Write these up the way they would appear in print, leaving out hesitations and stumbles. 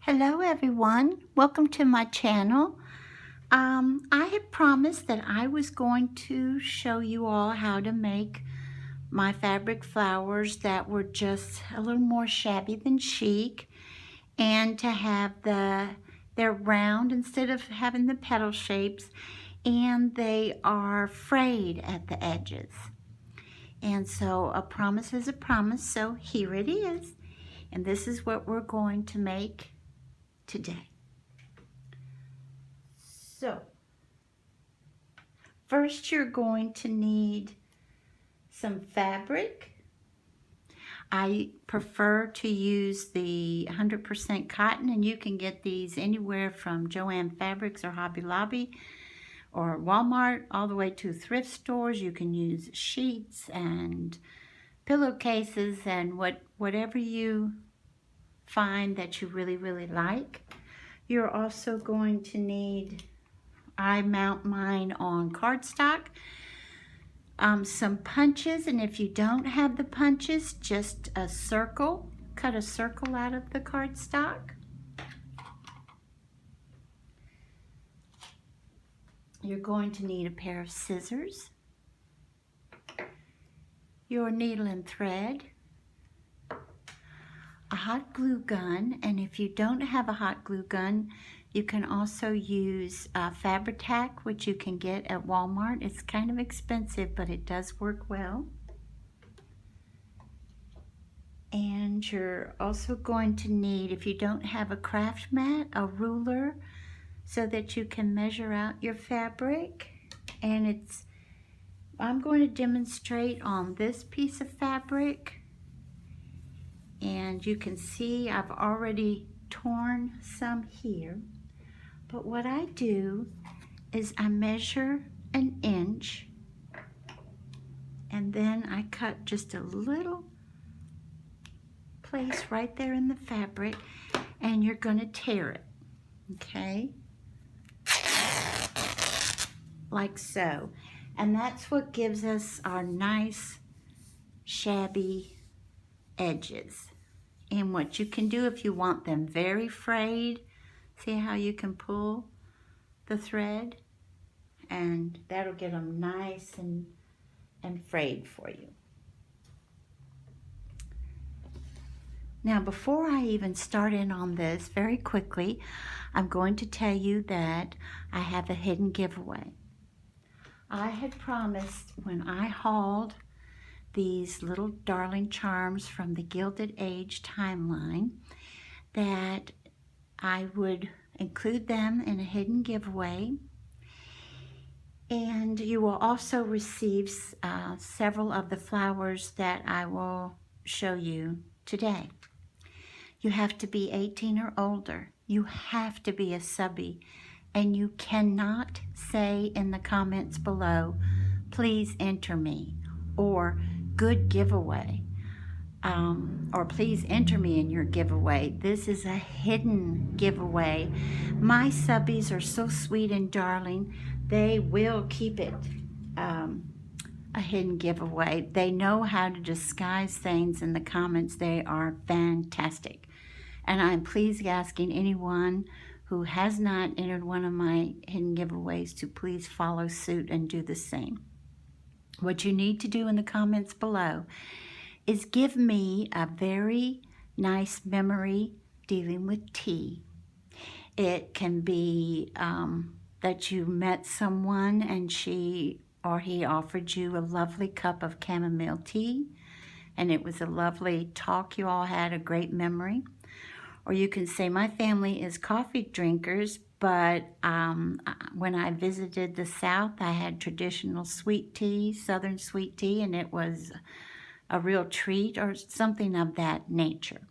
Hello everyone, welcome to my channel. I had promised that I was going to show you all how to make my fabric flowers that were just a little more shabby than chic, and to have they're round instead of having the petal shapes, and they are frayed at the edges. And so a promise is a promise, so here it is. And this is what we're going to make today. So, first you're going to need some fabric. I prefer to use the 100% cotton, and you can get these anywhere from Joann Fabrics or Hobby Lobby or Walmart all the way to thrift stores. You can use sheets and pillowcases and whatever you find that you really like. You're also going to need, I mount mine on cardstock, some punches, and if you don't have the punches, just a circle. Cut a circle out of the cardstock. You're going to need a pair of scissors, your needle and thread, a hot glue gun, and if you don't have a hot glue gun, you can also use Fabri-Tac, which you can get at Walmart. It's kind of expensive, but it does work well. And you're also going to need, if you don't have a craft mat, a ruler so that you can measure out your fabric. And I'm going to demonstrate on this piece of fabric. And you can see I've already torn some here. But what I do is I measure an inch, and then I cut just a little place right there in the fabric, and you're going to tear it, okay? Like so. And that's what gives us our nice shabby edges. And what you can do if you want them very frayed, see how you can pull the thread, and that'll get them nice and frayed for you. Now, before I even start in on this, very quickly, I'm going to tell you that I have a hidden giveaway. I had promised when I hauled these little darling charms from the Gilded Age timeline that I would include them in a hidden giveaway, and you will also receive several of the flowers that I will show you today. You have to be 18 or older. You have to be a subby, and you cannot say in the comments below, please enter me, or good giveaway, or please enter me in your giveaway. This is a hidden giveaway. My subbies are so sweet and darling, they will keep it a hidden giveaway. They know how to disguise things in the comments. They are fantastic. And I'm pleased asking anyone who has not entered one of my hidden giveaways to please follow suit and do the same. What you need to do in the comments below is give me a very nice memory dealing with tea. It can be that you met someone and she or he offered you a lovely cup of chamomile tea, and it was a lovely talk you all had, a great memory. Or you can say, my family is coffee drinkers, but when I visited the South, I had traditional sweet tea, Southern sweet tea, and it was a real treat, or something of that nature.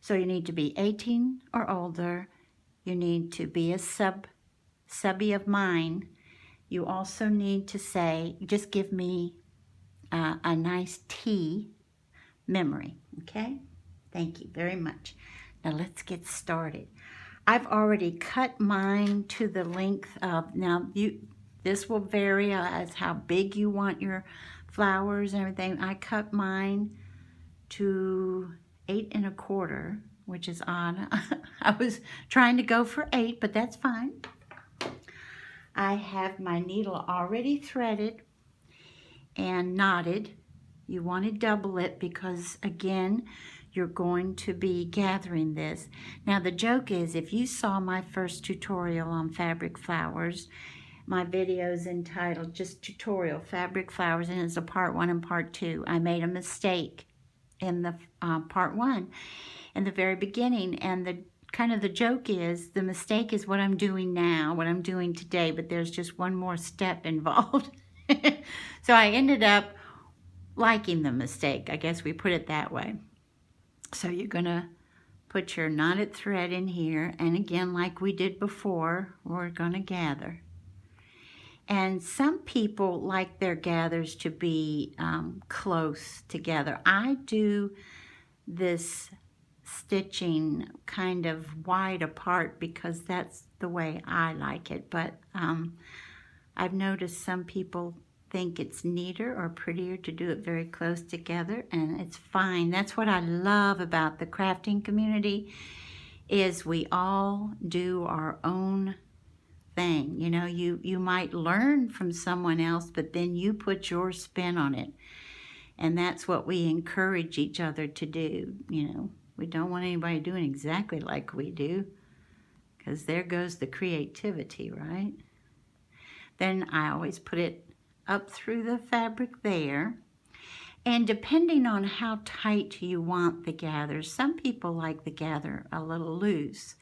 So you need to be 18 or older. You need to be a subby of mine. You also need to say, just give me a nice tea memory, okay? Thank you very much. Now let's get started. I've already cut mine to the length of, now this will vary as how big you want your flowers and everything. I cut mine to 8 1/4 which is odd. I was trying to go for 8, but that's fine. I have my needle already threaded and knotted. You want to double it because, again, you're going to be gathering this. Now, the joke is, if you saw my first tutorial on fabric flowers, my video is entitled just Tutorial Fabric Flowers, and it's a part 1 and part 2. I made a mistake in the part 1 in the very beginning, and the joke is the mistake is what I'm doing now, what I'm doing today, but there's just one more step involved. So I ended up liking the mistake. I guess we put it that way. So you're gonna put your knotted thread in here, and again, like we did before, we're gonna gather. And some people like their gathers to be close together. I do this stitching kind of wide apart because that's the way I like it, but I've noticed some people think it's neater or prettier to do it very close together, and it's fine. That's what I love about the crafting community, is we all do our own thing. You know, you might learn from someone else, but then you put your spin on it, and that's what we encourage each other to do. You know, we don't want anybody doing exactly like we do, because there goes the creativity, right? Then I always put it up through the fabric there. And depending on how tight you want the gather, some people like the gather a little loose,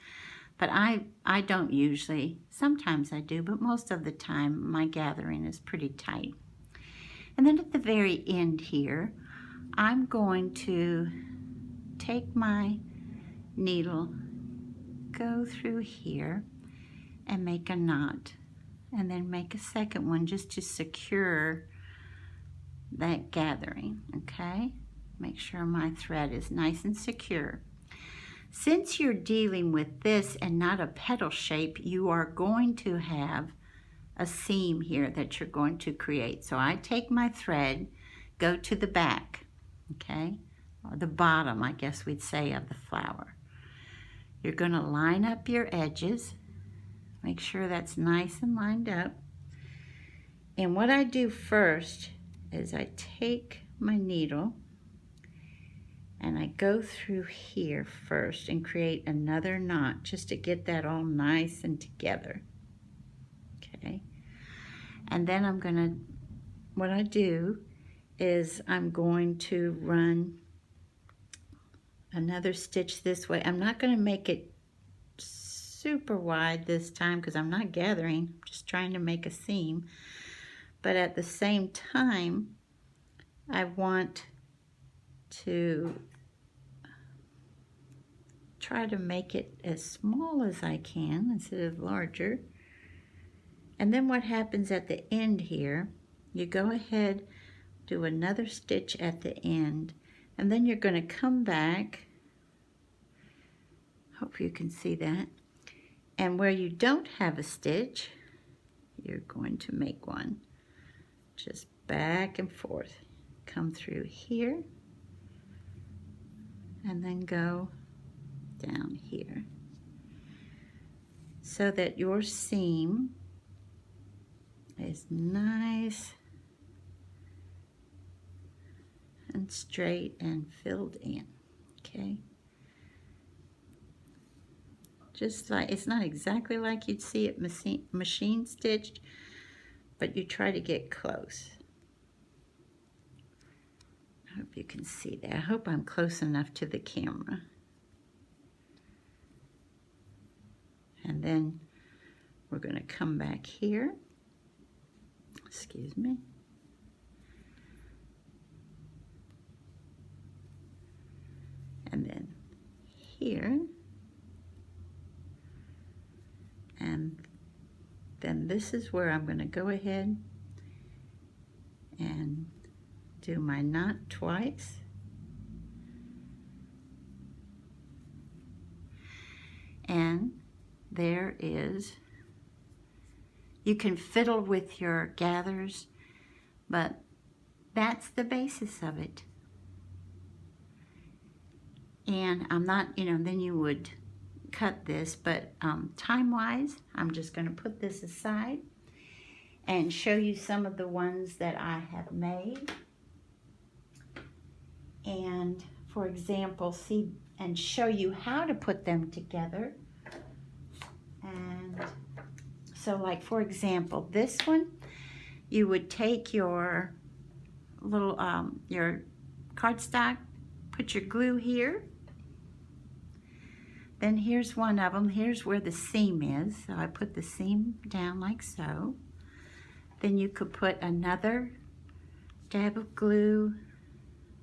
but I don't usually. Sometimes I do, but most of the time my gathering is pretty tight. And then at the very end here, I'm going to take my needle, go through here, and make a knot, and then make a second one just to secure that gathering, okay? Make sure my thread is nice and secure. Since you're dealing with this and not a petal shape, you are going to have a seam here that you're going to create. So I take my thread, go to the back, okay? Or the bottom, I guess we'd say, of the flower. You're going to line up your edges. Make sure that's nice and lined up. And what I do first is I take my needle and I go through here first and create another knot just to get that all nice and together. Okay. And then what I do is I'm going to run another stitch this way. I'm not going to make it super wide this time because I'm not gathering, I'm just trying to make a seam. But at the same time, I want to try to make it as small as I can instead of larger. And then what happens at the end here, you go ahead, do another stitch at the end, and then you're going to come back. Hope you can see that. And where you don't have a stitch, you're going to make one. Just back and forth. Come through here, and then go down here. So that your seam is nice and straight and filled in, okay? Just like, it's not exactly like you'd see it machine stitched, but you try to get close. I hope you can see that. I hope I'm close enough to the camera. And then we're going to come back here. Excuse me. And then here. And then this is where I'm going to go ahead and do my knot twice. And there is, you can fiddle with your gathers, but that's the basis of it. And I'm not, then you would cut this, but time-wise, I'm just going to put this aside and show you some of the ones that I have made. And for example, see and show you how to put them together. And so like for example, this one, you would take your little, your cardstock, put your glue here. Then here's one of them. Here's where the seam is. So I put the seam down like so. Then you could put another dab of glue,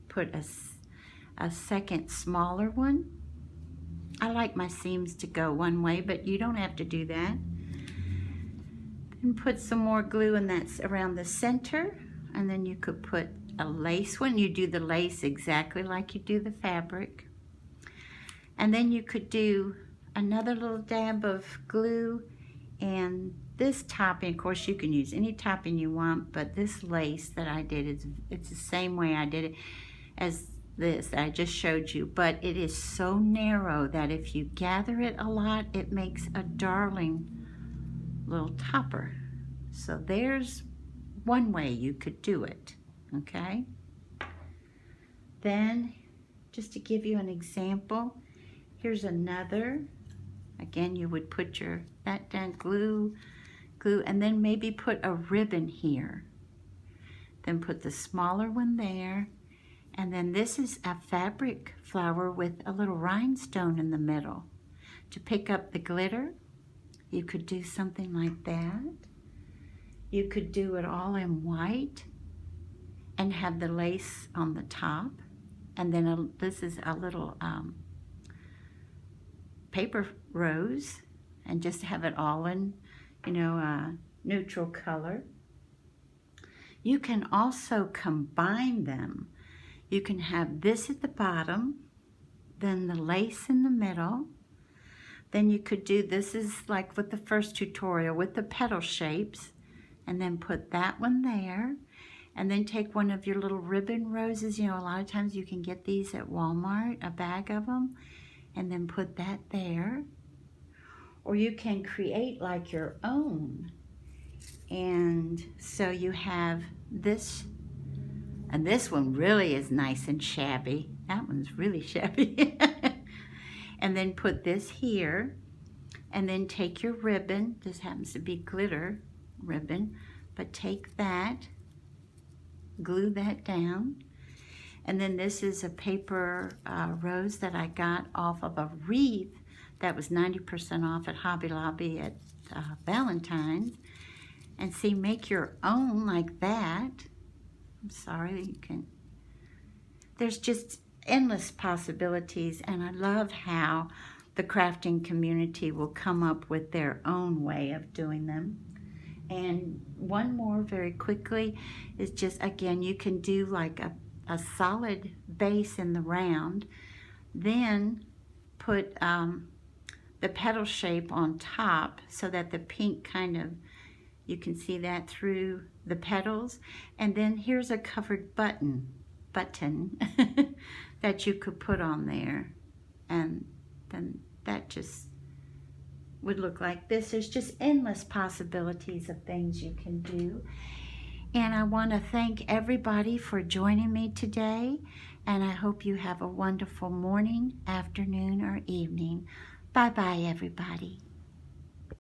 put a second smaller one. I like my seams to go one way, but you don't have to do that. Then put some more glue, and that's around the center. And then you could put a lace one. You do the lace exactly like you do the fabric. And then you could do another little dab of glue, and this topping, of course you can use any topping you want, but this lace that I did, it's the same way I did it as this that I just showed you, but it is so narrow that if you gather it a lot, it makes a darling little topper. So there's one way you could do it, okay? Then, just to give you an example, here's another. Again, you would put that down, glue, and then maybe put a ribbon here. Then put the smaller one there. And then this is a fabric flower with a little rhinestone in the middle. To pick up the glitter, you could do something like that. You could do it all in white and have the lace on the top. And then this is a little paper rose, and just have it all in, neutral color. You can also combine them. You can have this at the bottom, then the lace in the middle. Then you could do, this is like with the first tutorial with the petal shapes, and then put that one there. And then take one of your little ribbon roses. A lot of times you can get these at Walmart, a bag of them, and then put that there. Or you can create like your own. And so you have this, and this one really is nice and shabby. That one's really shabby. And then put this here, and then take your ribbon. This happens to be glitter ribbon, but take that, glue that down. And then this is a paper rose that I got off of a wreath that was 90% off at Hobby Lobby at Valentine's. And see, make your own like that. I'm sorry, you can. There's just endless possibilities, and I love how the crafting community will come up with their own way of doing them. And one more very quickly is just, again, you can do like a solid base in the round, then put the petal shape on top so that the pink kind of, you can see that through the petals. And then here's a covered button that you could put on there. And then that just would look like this. There's just endless possibilities of things you can do. And I want to thank everybody for joining me today. And I hope you have a wonderful morning, afternoon, or evening. Bye-bye, everybody.